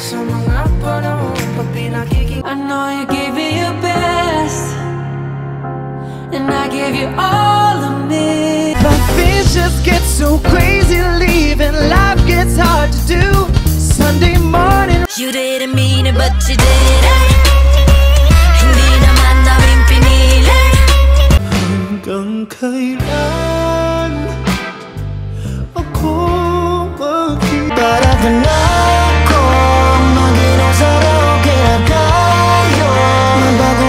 Sa mga panahon pag pinakikita, I know you gave me your best, and I gave you all of me. But things just get so crazy, leaving life gets hard to do. Sunday morning, You didn't mean it but you did it. Hindi naman namin pinili. hanggang kailan ako magiging para ka na ako mag-inaw sa okay na tayo magbago.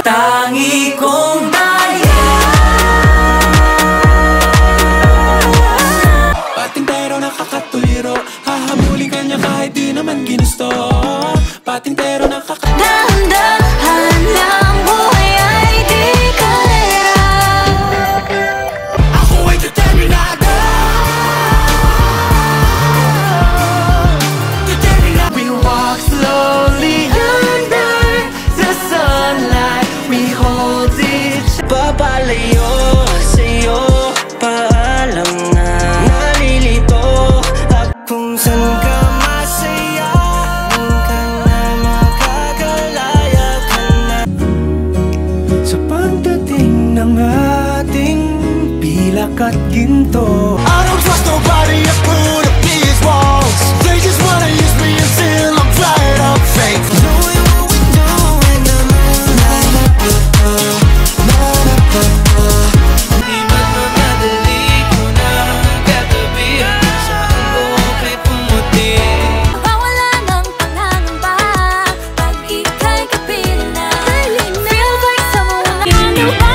Tangi kong daya. Pating pero nakakatuliro, hahabulin ka niya kahit di naman ginusto. Pating pero Dahan-dahan lang buhay ay di kalera. ako ay determinado. We walk slowly under the sunlight. We hold each papalayo sa'yo. Paalam na nalilito at kung saan ka masaya, doon ka na makakalaya ka na. Sa pagdating ng ating pilak at ginto, I don't trust nobody, I put up these walls. They just wanna use me until I'm dried up fake. Doing what we do in the moonlight. Di ba't mamadali ko na katabihan sa mundo ko'y pumuti. Mawala ng pangangamba pag ika'y kapiling na. Feels like someone